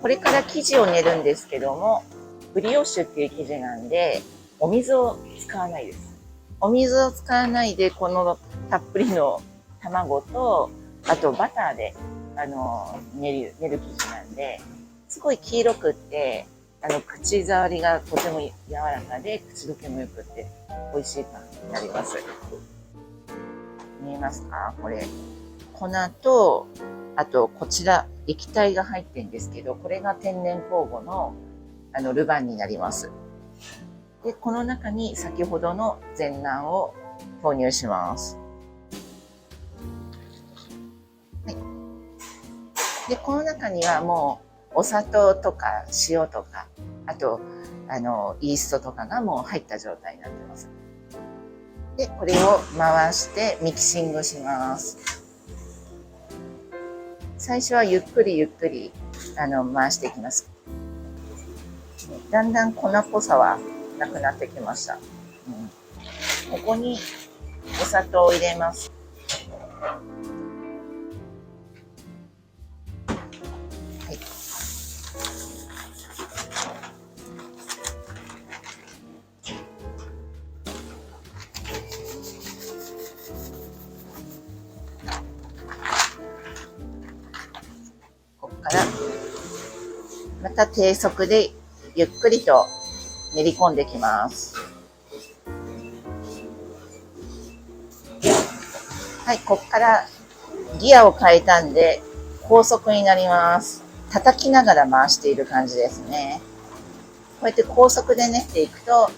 これから生地を練るんですけども、ブリオッシュっていう生地なんで、お水を使わないです。お水を使わないで、このたっぷりの卵と、あとバターで、練る生地なんで、すごい黄色くって、口触りがとても柔らかで、口どけも良くって、美味しいパンになります。見えますか？これ。粉と、あと、こちら、液体が入ってるんですけど、これが天然酵母の、ルバンになります。で、この中に先ほどの全卵を投入します。はい。で、この中にはもう、お砂糖とか塩とか、あと、イーストとかがもう入った状態になってます。で、これを回してミキシングします。最初はゆっくりゆっくり、回していきます。だんだん粉っぽさはなくなってきました。ここにお砂糖を入れます。はい。ここからまた低速でゆっくりと練り込んできます。はい、ここからギアを変えたんで高速になります。叩きながら回している感じですね。こうやって高速で練っていくと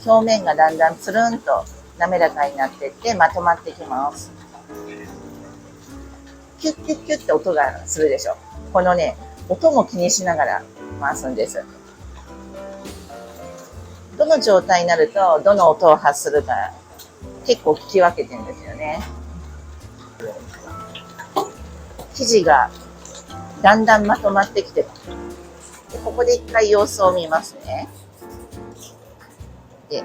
表面がだんだんつるんと滑らかになっていってまとまってきます。キュッキュッキュッって音がするでしょ。このね、音も気にしながら回すんです。どの状態になるとどの音を発するか結構聞き分けてるんですよね。生地がだんだんまとまってきてます。でここで一回様子を見ますね。で、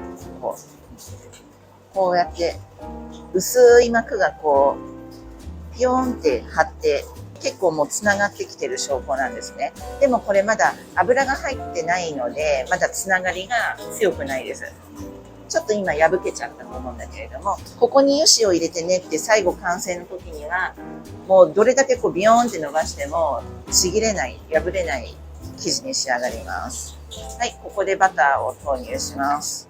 こうやって薄い膜がこうピヨーンって張って結構もうつながってきてる証拠なんですね。でもこれまだ油が入ってないのでまだつながりが強くないです。ちょっと今破けちゃったと思うんだけれども、ここに油脂を入れて練って最後完成の時にはもうどれだけこうビヨーンって伸ばしてもちぎれない、破れない生地に仕上がります。はい、ここでバターを投入します。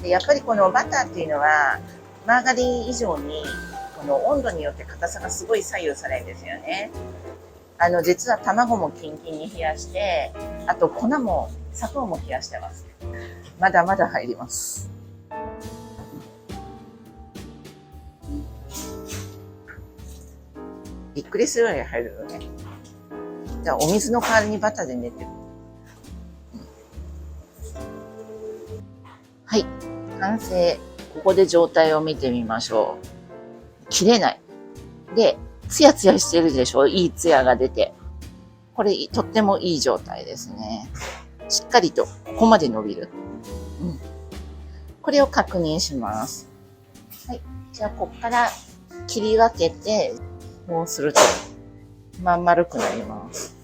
でやっぱりこのバターっていうのはマーガリン以上にこの温度によって硬さがすごい左右されるんですよね。実は卵もキンキンに冷やして、あと粉も砂糖も冷やしてます。まだまだ入ります。びっくりするぐらい入るよね。じゃあお水の代わりにバターで練ってる。はい、完成。ここで状態を見てみましょう。切れない。で、ツヤツヤしてるでしょ？いいツヤが出て。これ、とってもいい状態ですね。しっかりと、ここまで伸びる。これを確認します。はい。じゃあ、ここから切り分けて、こうすると、まん丸くなります。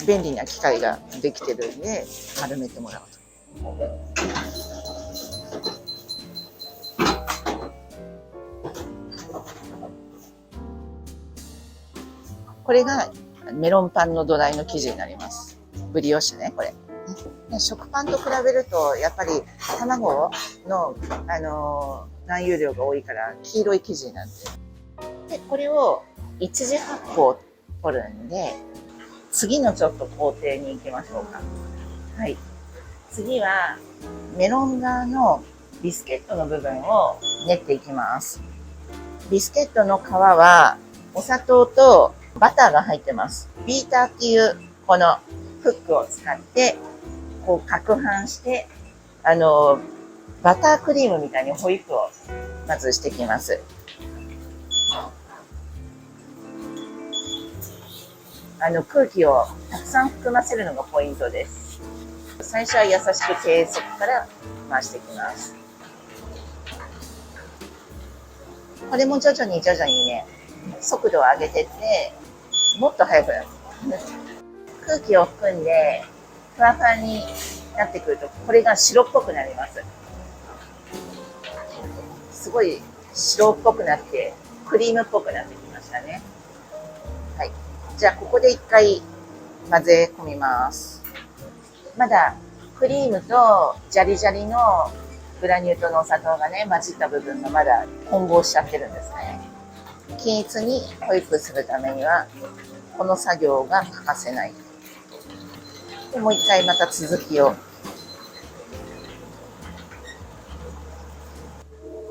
便利な機械ができてるんで、丸めてもらうと。これがメロンパンの土台の生地になります。ブリオッシュね、これ。食パンと比べると、やっぱり卵の、含有量が多いから黄色い生地になってる。で、これを一次発酵取るんで、次のちょっと工程に行きましょうか。はい。次は、メロン側のビスケットの部分を練っていきます。ビスケットの皮は、お砂糖とバターが入ってます。ビーターっていうこのフックを使って、こう攪拌して、バタークリームみたいにホイップをまずしていきます。空気をたくさん含ませるのがポイントです。最初は優しく低速から回していきます。これも徐々にね、速度を上げてって、もっと速くなる。空気を含んで、ふわふわになってくると、これが白っぽくなります。すごい白っぽくなって、クリームっぽくなってきましたね。はい。じゃあ、ここで一回混ぜ込みます。まだクリームとジャリジャリのグラニュー糖のお砂糖がね、混じった部分がまだ混合しちゃってるんですね。均一にホイップするためには、この作業が欠かせない。でもう一回また続きを。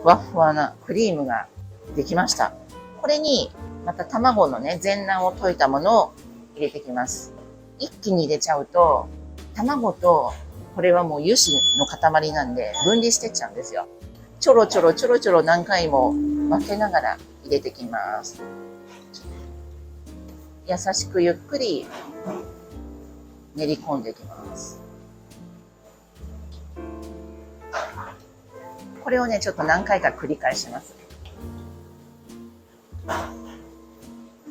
ふわふわなクリームができました。これにまた卵のね、全卵を溶いたものを入れてきます。一気に入れちゃうと、卵とこれはもう油脂の塊なんで分離してっちゃうんですよ。ちょろちょろ何回も分けながら入れてきます。優しくゆっくり練り込んでいきます。これをね、ちょっと何回か繰り返します。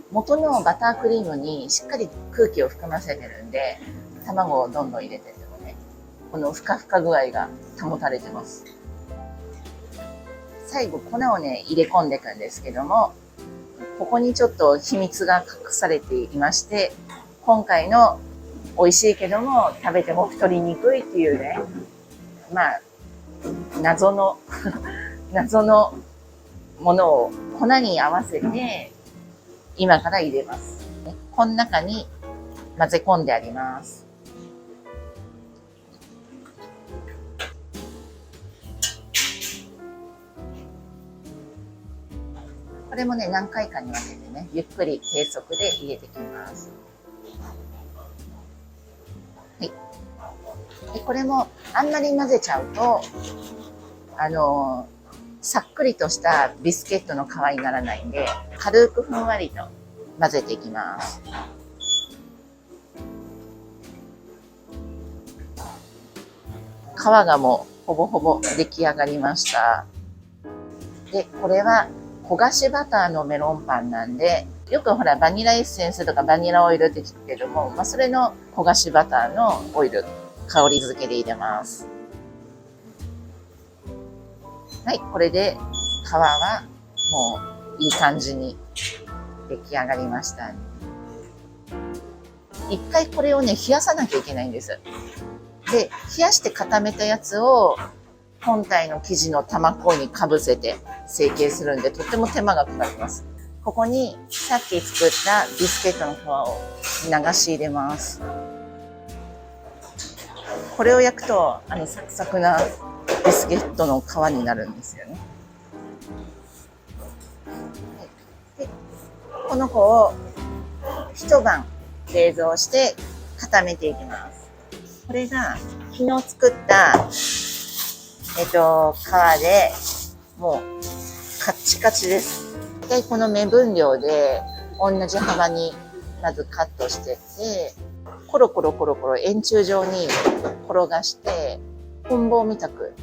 元のバタークリームにしっかり空気を含ませてるんで、卵をどんどん入れてってもね、このふかふか具合が保たれてます。最後粉をね、入れ込んでいくんですけども、ここにちょっと秘密が隠されていまして、今回の美味しいけども食べても太りにくいっていうね、まあ、謎のものを粉に合わせて今から入れます。この中に混ぜ込んであります。これもね、何回かに分けてね、ゆっくり低速で入れてきます。はい。でこれもあんまり混ぜちゃうと、さっくりとしたビスケットの皮にならないんで、軽くふんわりと混ぜていきます。皮がもうほぼほぼ出来上がりました。で、これは焦がしバターのメロンパンなんで、よくほらバニラエッセンスとかバニラオイルって聞くけども、それの焦がしバターのオイル、香り付けで入れます。はい、これで皮はもういい感じに出来上がりました。一回これをね、冷やさなきゃいけないんです。で、冷やして固めたやつを本体の生地の玉粉にかぶせて成形するんで、とっても手間がかかります。ここにさっき作ったビスケットの皮を流し入れます。これを焼くと、サクサクなビスケットの皮になるんですよね。でこの子を一晩冷蔵して固めていきます。これが昨日作った皮でもうカッチカチです。でこの目分量で同じ幅にまずカットしてって、コロコロ円柱状に転がして棍棒みたく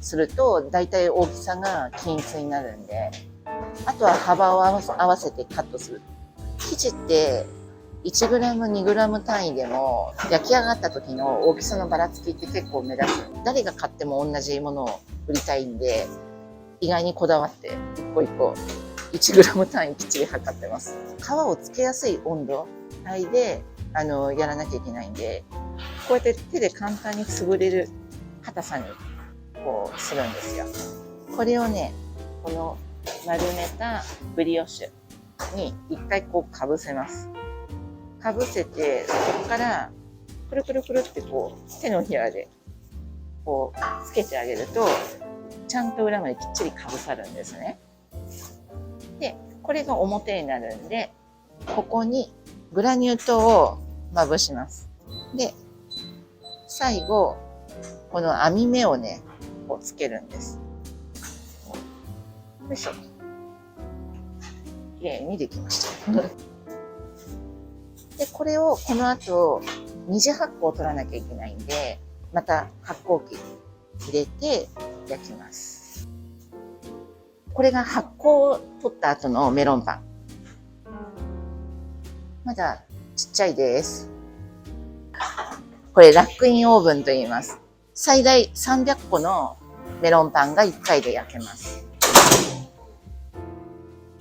するとだいたい大きさが均一になるんで、あとは幅を合わせてカットする。生地って1g、2g 単位でも焼き上がった時の大きさのばらつきって結構目立つ。誰が買っても同じものを売りたいんで、意外にこだわって一個一個 1g 単位きっちり測ってます。皮をつけやすい温度帯でやらなきゃいけないんで、こうやって手で簡単に潰れる硬さにこうするんですよ。これをね、この丸めたブリオッシュに一回こうかぶせます。かぶせて、そこからくるくるくるってこう手のひらでこうつけてあげると、ちゃんと裏まできっちりかぶさるんですね。で、これが表になるんで、ここにグラニュー糖をまぶします。で、最後この網目をね、こうつけるんです。よいしょ。きれいにできました。で、これをこの後二次発酵を取らなきゃいけないんで、また発酵機入れて焼きます。これが発酵を取った後のメロンパン。まだちっちゃいです。これラックインオーブンと言います。最大300個のメロンパンが1回で焼けます。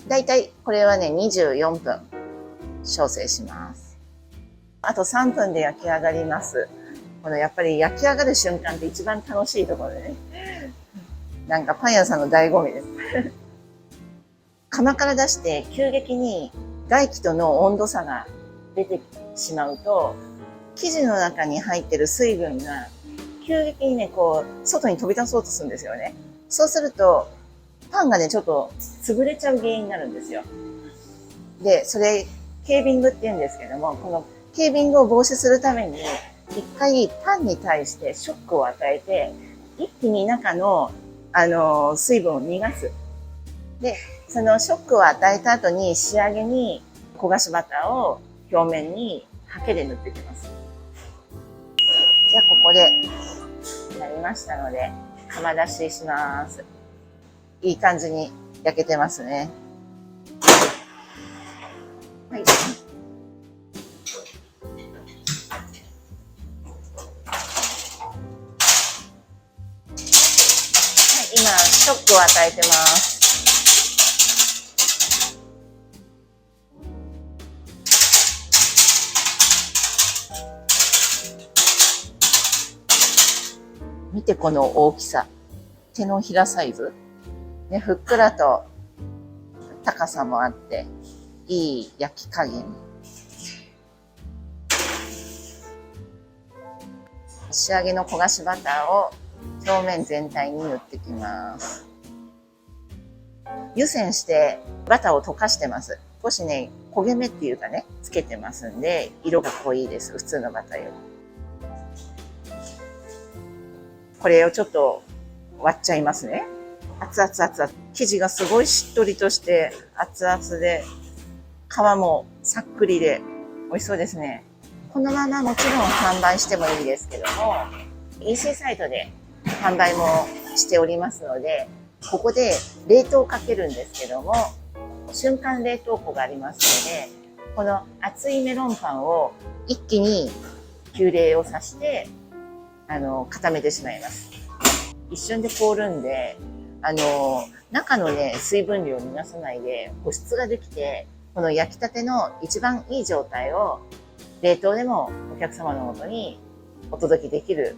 だいたいこれはね、24分焼成します。あと3分で焼き上がります。このやっぱり焼き上がる瞬間って一番楽しいところでね。なんかパン屋さんの醍醐味です。窯から出して急激に外気との温度差が出てしまうと、生地の中に入ってる水分が急激にね、こう、外に飛び出そうとするんですよね。そうすると、パンがね、ちょっと潰れちゃう原因になるんですよ。で、それ、ケービングって言うんですけども、このケービングを防止するために、一回パンに対してショックを与えて、一気に中の、水分を逃がす。で、そのショックを与えた後に仕上げに焦がしバターを表面にハケで塗っていきます。じゃあここでなりましたので、窯出しします。いい感じに焼けてますね。はい。今、ショックを与えてます。見てこの大きさ。手のひらサイズ。ね、ふっくらと高さもあって、いい焼き加減。仕上げの焦がしバターを表面全体に塗ってきます。湯煎してバターを溶かしてます。少しね、焦げ目っていうかね、つけてますんで、色が濃いです。普通のバターより。これをちょっと割っちゃいますね。熱々熱々。生地がすごいしっとりとして熱々で、皮もさっくりで美味しそうですね。このままもちろん販売してもいいですけども、EC サイトで販売もしておりますので、ここで冷凍かけるんですけども、瞬間冷凍庫がありますので、この熱いメロンパンを一気に急冷をさして、固めてしまいます。一瞬で凍るんで、中のね、水分量を逃がさないで保湿ができて、この焼きたての一番いい状態を冷凍でもお客様のもとにお届けできる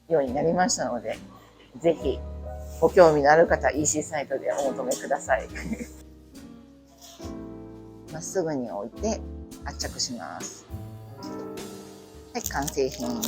ようになりましたので、ぜひご興味のある方、EC サイトでお求めください。まっすぐに置いて圧着します。はい、完成品。